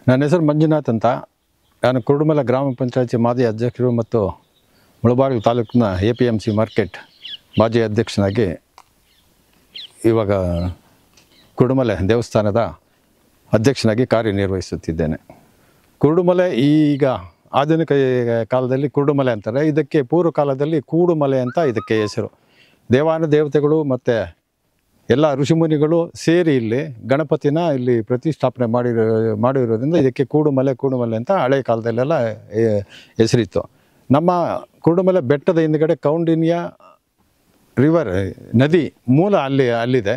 ನನ್ನ ಹೆಸರು ಮಂಜುನಾಥ್ ಅಂತ. ನಾನು ಕುರುಡುಮಲೆ ಗ್ರಾಮ ಪಂಚಾಯತಿ ಮಾಜಿ ಅಧ್ಯಕ್ಷರು ಮತ್ತು ಮುಳಬಾಗಿಲು ತಾಲೂಕಿನ APMC ಮಾರ್ಕೆಟ್ ಮಾಜಿ ಅಧ್ಯಕ್ಷನಾಗಿ ಇವಾಗ ಕುರುಡುಮಲೆ ದೇವಸ್ಥಾನದ ಅಧ್ಯಕ್ಷನಾಗಿ ಕಾರ್ಯನಿರ್ವಹಿಸುತ್ತಿದ್ದೇನೆ. ಕುರುಡುಮಲೆ ಈಗ ಆಧುನಿಕ ಕಾಲದಲ್ಲಿ ಕುರುಡುಮಲೆ ಅಂತಾರೆ. ಇದಕ್ಕೆ ಪೂರ್ವ ಕಾಲದಲ್ಲಿ ಕೂಡುಮಲೆ ಅಂತ ಇದಕ್ಕೆ ಹೆಸರು. ದೇವತೆಗಳು ಮತ್ತು ಎಲ್ಲ ಋಷಿಮುನಿಗಳು ಸೇರಿ ಇಲ್ಲಿ ಗಣಪತಿನ ಇಲ್ಲಿ ಪ್ರತಿಷ್ಠಾಪನೆ ಮಾಡಿರೋದ್ರಿಂದ ಇದಕ್ಕೆ ಕೂಡುಮಲೆ ಅಂತ ಹಳೆ ಕಾಲದಲ್ಲೆಲ್ಲ ಹೆಸರಿತ್ತು. ನಮ್ಮ ಕುರುಡುಮಲೆ ಬೆಟ್ಟದ ಹಿಂದುಗಡೆ ಕೌಂಡಿನ್ಯ ರಿವರ್ ನದಿ ಮೂಲ ಅಲ್ಲಿದೆ.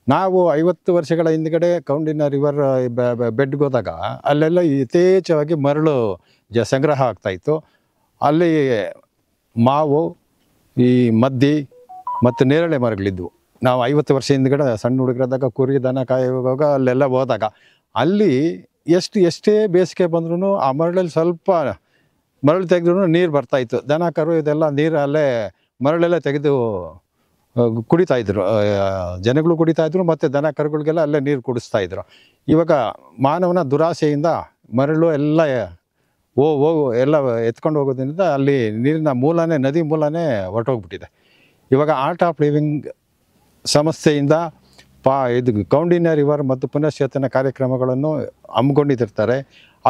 ನಾವು 50 ವರ್ಷಗಳ ಹಿಂದುಗಡೆ ಕೌಂಡಿನ್ಯ ರಿವರ್ ಬೆಡ್ಗೆ ಹೋದಾಗ ಅಲ್ಲೆಲ್ಲ ಯಥೇಚ್ಛವಾಗಿ ಮರಳು ಸಂಗ್ರಹ ಆಗ್ತಾಯಿತ್ತು. ಅಲ್ಲಿ ಮಾವು, ಈ ಮದ್ದಿ ಮತ್ತು ನೇರಳೆ ಮರಗಳಿದ್ವು. ನಾವು 50 ವರ್ಷ ಹಿಂದುಗಡೆ ಸಣ್ಣ ಹುಡುಗರಾದಾಗ ಕುರಿ ದನ ಕಾಯುವಾಗ ಅಲ್ಲೆಲ್ಲ ಹೋದಾಗ ಅಲ್ಲಿ ಎಷ್ಟೇ ಬೇಸಿಗೆ ಬಂದ್ರೂ ಆ ಮರಳಲ್ಲಿ ಸ್ವಲ್ಪ ಮರಳು ತೆಗೆದ್ರೂ ನೀರು ಬರ್ತಾಯಿತ್ತು. ದನ ಕರು ಇದೆಲ್ಲ ನೀರು ಅಲ್ಲೇ ಮರಳೆಲ್ಲ ತೆಗೆದು ಕುಡಿತಾಯಿದ್ರು. ಜನಗಳು ಕುಡಿತಾಯಿದ್ರು ಮತ್ತು ದನ ಕರುಗಳಿಗೆಲ್ಲ ಅಲ್ಲೇ ನೀರು ಕುಡಿಸ್ತಾಯಿದ್ರು. ಇವಾಗ ಮಾನವನ ದುರಾಸೆಯಿಂದ ಮರಳು ಎಲ್ಲ ಎಲ್ಲ ಎತ್ಕೊಂಡು ಹೋಗೋದ್ರಿಂದ ಅಲ್ಲಿ ನೀರಿನ ಮೂಲನೇ ನದಿ ಮೂಲನೇ ಹೊರಟೋಗ್ಬಿಟ್ಟಿದೆ. ಇವಾಗ ಆರ್ಟ್ ಆಫ್ ಲಿವಿಂಗ್ ಸಂಸ್ಥೆಯಿಂದ ಇದು ಕೌಂಡಿನ್ಯ ರಿವರ್ ಮತ್ತು ಪುನಶ್ಚೇತನ ಕಾರ್ಯಕ್ರಮಗಳನ್ನು ಹಮ್ಮಿಕೊಂಡಿರ್ತಾರೆ.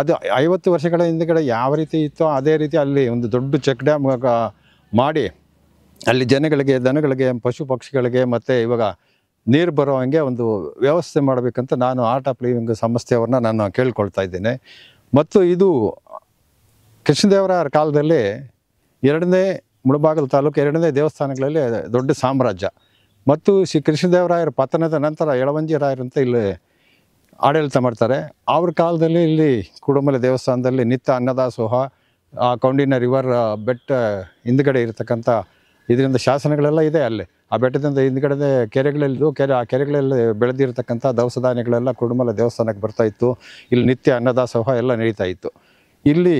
ಅದು 50 ವರ್ಷಗಳ ಹಿಂದುಗಡೆ ಯಾವ ರೀತಿ ಇತ್ತೋ ಅದೇ ರೀತಿ ಅಲ್ಲಿ ಒಂದು ದೊಡ್ಡ ಚೆಕ್ ಡ್ಯಾಮ್ ಮಾಡಿ ಅಲ್ಲಿ ಜನಗಳಿಗೆ, ದನಗಳಿಗೆ, ಪಶು ಪಕ್ಷಿಗಳಿಗೆ ಮತ್ತು ಇವಾಗ ನೀರು ಬರೋ ಹಂಗೆ ಒಂದು ವ್ಯವಸ್ಥೆ ಮಾಡಬೇಕಂತ ನಾನು ಆರ್ಟ್ ಆಫ್ ಲಿವಿಂಗ್ ಸಂಸ್ಥೆಯವ್ರನ್ನ ನಾನು ಕೇಳ್ಕೊಳ್ತಾ ಇದ್ದೇನೆ. ಮತ್ತು ಇದು ಕೃಷ್ಣದೇವರಾಯರ ಕಾಲದಲ್ಲಿ 2ನೇ ಮುಳಬಾಗಿಲು ತಾಲೂಕು 2ನೇ ದೇವಸ್ಥಾನಗಳಲ್ಲಿ ದೊಡ್ಡ ಸಾಮ್ರಾಜ್ಯ. ಮತ್ತು ಶ್ರೀ ಕೃಷ್ಣದೇವರಾಯರ ಪತನದ ನಂತರ ಯಳವಂಜಿ ರಾಯರಂತ ಇಲ್ಲಿ ಆಡಳಿತ ಮಾಡ್ತಾರೆ. ಅವ್ರ ಕಾಲದಲ್ಲಿ ಇಲ್ಲಿ ಕುರುಡುಮಲೆ ದೇವಸ್ಥಾನದಲ್ಲಿ ನಿತ್ಯ ಅನ್ನದಾಸೋಹ, ಆ ಕೌಂಡಿನ್ಯ ರಿವರ್ ಬೆಟ್ಟ ಹಿಂದುಗಡೆ ಇರತಕ್ಕಂಥ ಇದರಿಂದ ಶಾಸನಗಳೆಲ್ಲ ಇದೆ. ಅಲ್ಲಿ ಆ ಬೆಟ್ಟದಿಂದ ಹಿಂದುಗಡೆ ಕೆರೆಗಳಿದ್ದು ಆ ಕೆರೆಗಳಲ್ಲಿ ಬೆಳೆದಿರತಕ್ಕಂಥ ದವಸ ಧಾನ್ಯಗಳೆಲ್ಲ ಕುರುಡುಮಲೆ ದೇವಸ್ಥಾನಕ್ಕೆ ಬರ್ತಾಯಿತ್ತು. ಇಲ್ಲಿ ನಿತ್ಯ ಅನ್ನದಾಸೋಹ ಎಲ್ಲ ನಡೀತಾ ಇತ್ತು. ಇಲ್ಲಿ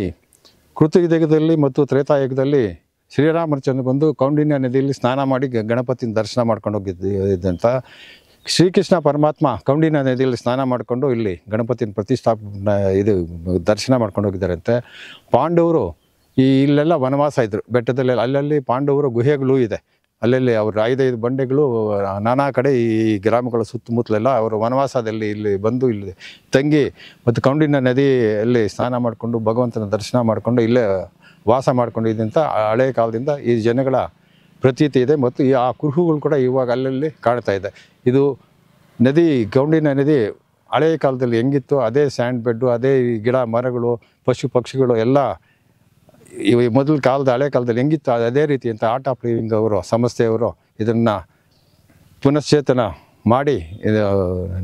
ಕೃತಯುಗದಲ್ಲಿ ಮತ್ತು ತ್ರೇತಾಯುಗದಲ್ಲಿ ಶ್ರೀರಾಮಚಂದ್ರ ಬಂದು ಕೌಂಡಿನ್ಯ ನದಿಯಲ್ಲಿ ಸ್ನಾನ ಮಾಡಿ ಗಣಪತಿನ ದರ್ಶನ ಮಾಡ್ಕೊಂಡು ಹೋಗಿದ್ದಂತ. ಶ್ರೀಕೃಷ್ಣ ಪರಮಾತ್ಮ ಕೌಂಡಿನ್ಯ ನದಿಯಲ್ಲಿ ಸ್ನಾನ ಮಾಡಿಕೊಂಡು ಇಲ್ಲಿ ಗಣಪತಿನ ಪ್ರತಿಷ್ಠಾಪನೆ ದರ್ಶನ ಮಾಡ್ಕೊಂಡು ಹೋಗಿದ್ದಾರಂತೆ. ಪಾಂಡವರು ಇಲ್ಲೆಲ್ಲ ವನವಾಸ ಇದ್ದರು ಬೆಟ್ಟದಲ್ಲಿ. ಅಲ್ಲಲ್ಲಿ ಪಾಂಡವರ ಗುಹೆಗಳು ಇದೆ. ಅಲ್ಲಲ್ಲಿ ಅವ್ರ 5 ಬಂಡೆಗಳು ನಾನಾ ಕಡೆ ಈ ಗ್ರಾಮಗಳ ಸುತ್ತಮುತ್ತಲೆಲ್ಲ ಅವರು ವನವಾಸದಲ್ಲಿ ಇಲ್ಲಿ ಬಂದು ಇಲ್ಲಿ ತಂಗಿ ಮತ್ತು ಕೌಂಡಿನ್ಯ ನದಿಯಲ್ಲಿ ಸ್ನಾನ ಮಾಡಿಕೊಂಡು ಭಗವಂತನ ದರ್ಶನ ಮಾಡಿಕೊಂಡು ಇಲ್ಲೇ ವಾಸ ಮಾಡ್ಕೊಂಡಿದ್ದಂಥ ಹಳೆಯ ಕಾಲದಿಂದ ಈ ಜನಗಳ ಪ್ರತೀತಿ ಇದೆ. ಮತ್ತು ಆ ಕುರುಹುಗಳು ಕೂಡ ಇವಾಗ ಅಲ್ಲಲ್ಲಿ ಕಾಣ್ತಾ ಇದೆ. ಇದು ನದಿ, ಕೌಂಡಿನ್ಯ ನದಿ ಹಳೆಯ ಕಾಲದಲ್ಲಿ ಹೆಂಗಿತ್ತು ಅದೇ ಸ್ಯಾಂಡ್ ಬೆಡ್ಡು, ಅದೇ ಗಿಡ ಮರಗಳು, ಪಶು ಪಕ್ಷಿಗಳು ಎಲ್ಲ ಮೊದಲ ಕಾಲದ ಹಳೆ ಕಾಲದಲ್ಲಿ ಹೆಂಗಿತ್ತು ಅದೇ ರೀತಿ ಅಂತ ಆರ್ಟ್ ಆಫ್ ಲಿವಿಂಗ್ ಅವರು ಸಂಸ್ಥೆಯವರು ಇದನ್ನು ಪುನಶ್ಚೇತನ ಮಾಡಿ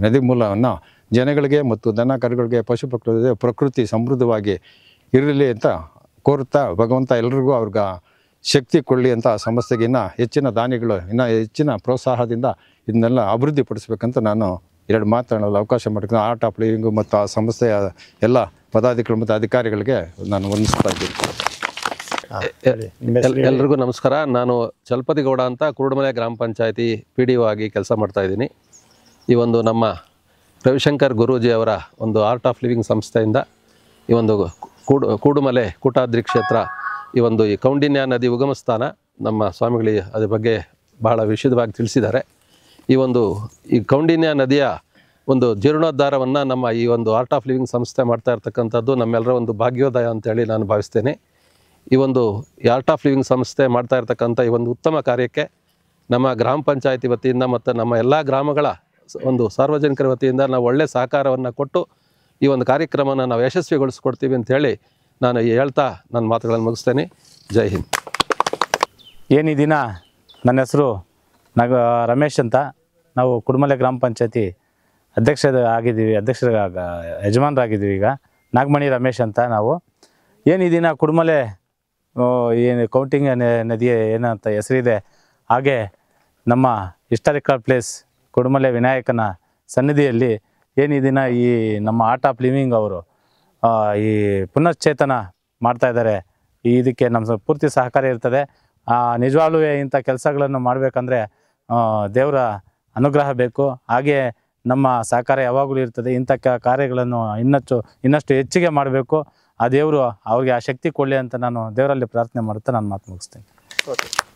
ನದಿ ಮೂಲವನ್ನು ಜನಗಳಿಗೆ ಮತ್ತು ದನ ಕರುಗಳಿಗೆ, ಪಶು ಪಕ್ಷಿಗಳಿಗೆ ಪ್ರಕೃತಿ ಸಮೃದ್ಧವಾಗಿ ಇರಲಿ ಅಂತ ಕೋರುತ್ತಾ ಭಗವಂತ ಎಲ್ರಿಗೂ ಅವ್ರಿಗೆ ಶಕ್ತಿ ಕೊಡಲಿ ಅಂತ ಸಂಸ್ಥೆಗೆ ಇನ್ನೂ ಹೆಚ್ಚಿನ ದಾನಿಗಳು, ಇನ್ನೂ ಹೆಚ್ಚಿನ ಪ್ರೋತ್ಸಾಹದಿಂದ ಇದನ್ನೆಲ್ಲ ಅಭಿವೃದ್ಧಿಪಡಿಸ್ಬೇಕಂತ ನಾನು 2 ಮಾತನಾಡಲು ಅವಕಾಶ ಮಾಡಿಕೊಂಡು ಆರ್ಟ್ ಆಫ್ ಲಿವಿಂಗು ಮತ್ತು ಆ ಸಂಸ್ಥೆಯ ಎಲ್ಲ ಪದಾಧಿಕಾರಿಗಳು ಮತ್ತು ಅಧಿಕಾರಿಗಳಿಗೆ ನಾನು ವಂದಿಸ್ತಾ ಇದ್ದೀನಿ. ಎಲ್ರಿಗೂ ನಮಸ್ಕಾರ. ನಾನು ಚಲಪತಿ ಗೌಡ ಅಂತ ಕುರುಡುಮಲೆ ಗ್ರಾಮ ಪಂಚಾಯತಿ PDO ಆಗಿ ಕೆಲಸ ಮಾಡ್ತಾ ಇದ್ದೀನಿ. ಈ ಒಂದು ನಮ್ಮ ರವಿಶಂಕರ್ ಗುರೂಜಿ ಅವರ ಒಂದು ಆರ್ಟ್ ಆಫ್ ಲಿವಿಂಗ್ ಸಂಸ್ಥೆಯಿಂದ ಈ ಒಂದು ಕೂಡುಮಲೆ ಕೂಟಾದ್ರಿ ಕ್ಷೇತ್ರ ಈ ಕೌಂಡಿನ್ಯ ನದಿ ಉಗಮ ಸ್ಥಾನ ನಮ್ಮ ಸ್ವಾಮಿಗಳು ಅದ್ರ ಬಗ್ಗೆ ಬಹಳ ವಿಶದವಾಗಿ ತಿಳಿಸಿದ್ದಾರೆ. ಈ ಕೌಂಡಿನ್ಯ ನದಿಯ ಒಂದು ಜೀರ್ಣೋದ್ಧಾರವನ್ನು ನಮ್ಮ ಈ ಆರ್ಟ್ ಆಫ್ ಲಿವಿಂಗ್ ಸಂಸ್ಥೆ ಮಾಡ್ತಾ ಇರ್ತಕ್ಕಂಥದ್ದು ನಮ್ಮೆಲ್ಲರ ಒಂದು ಭಾಗ್ಯೋದಯ ಅಂತೇಳಿ ನಾನು ಭಾವಿಸ್ತೇನೆ. ಈ ಆರ್ಟ್ ಆಫ್ ಲಿವಿಂಗ್ ಸಂಸ್ಥೆ ಮಾಡ್ತಾ ಇರ್ತಕ್ಕಂಥ ಈ ಉತ್ತಮ ಕಾರ್ಯಕ್ಕೆ ನಮ್ಮ ಗ್ರಾಮ ಪಂಚಾಯತಿ ವತಿಯಿಂದ ಮತ್ತು ನಮ್ಮ ಎಲ್ಲ ಗ್ರಾಮಗಳ ಸಾರ್ವಜನಿಕರ ವತಿಯಿಂದ ನಾವು ಒಳ್ಳೆಯ ಸಹಕಾರವನ್ನು ಕೊಟ್ಟು ಈ ಕಾರ್ಯಕ್ರಮನ ನಾವು ಯಶಸ್ವಿಗೊಳಿಸ್ಕೊಡ್ತೀವಿ ಅಂಥೇಳಿ ನಾನು ಹೇಳ್ತಾ ನನ್ನ ಮಾತುಗಳನ್ನು ಮುಗಿಸ್ತೇನೆ. ಜೈ ಹಿಂದ್. ಈ ದಿನ ನನ್ನ ಹೆಸರು ರಮೇಶ್ ಅಂತ. ನಾವು ಕುರುಡುಮಲೆ ಗ್ರಾಮ ಪಂಚಾಯತಿ ಅಧ್ಯಕ್ಷರ ಯಜಮಾನರಾಗಿದ್ದೀವಿ. ಈಗ ನಾಗಮಣಿ ರಮೇಶ್ ಅಂತ ನಾವು. ಈ ದಿನ ಕುರುಡುಮಲೆ ಕೌಂಟಿಂಗ್ ನದಿ ಏನಂತ ಹೆಸರಿದೆ, ಹಾಗೆ ನಮ್ಮ ಹಿಸ್ಟಾರಿಕಲ್ ಪ್ಲೇಸ್ ಕುರುಡುಮಲೆ ವಿನಾಯಕನ ಸನ್ನಿಧಿಯಲ್ಲಿ ಈ ದಿನ ಈ ನಮ್ಮ ಆರ್ಟ್ ಆಫ್ ಲಿವಿಂಗ್ ಅವರು ಈ ಪುನಶ್ಚೇತನ ಮಾಡ್ತಾಯಿದ್ದಾರೆ. ಇದಕ್ಕೆ ನಮ್ಮ ಪೂರ್ತಿ ಸಹಕಾರ ಇರ್ತದೆ. ನಿಜವಾಗ್ಲೂ ಇಂಥ ಕೆಲಸಗಳನ್ನು ಮಾಡಬೇಕಂದ್ರೆ ದೇವರ ಅನುಗ್ರಹ ಬೇಕು. ಹಾಗೆ ನಮ್ಮ ಸಹಕಾರ ಯಾವಾಗಲೂ ಇರ್ತದೆ. ಇಂಥ ಕಾರ್ಯಗಳನ್ನು ಇನ್ನಷ್ಟು ಹೆಚ್ಚಿಗೆ ಮಾಡಬೇಕು. ಆ ದೇವರು ಅವ್ರಿಗೆ ಆ ಶಕ್ತಿ ಕೊಡಲಿ ಅಂತ ನಾನು ದೇವರಲ್ಲಿ ಪ್ರಾರ್ಥನೆ ಮಾಡುತ್ತಾ ನಾನು ಮಾತು ಮುಗಿಸ್ತೇನೆ. ಓಕೆ.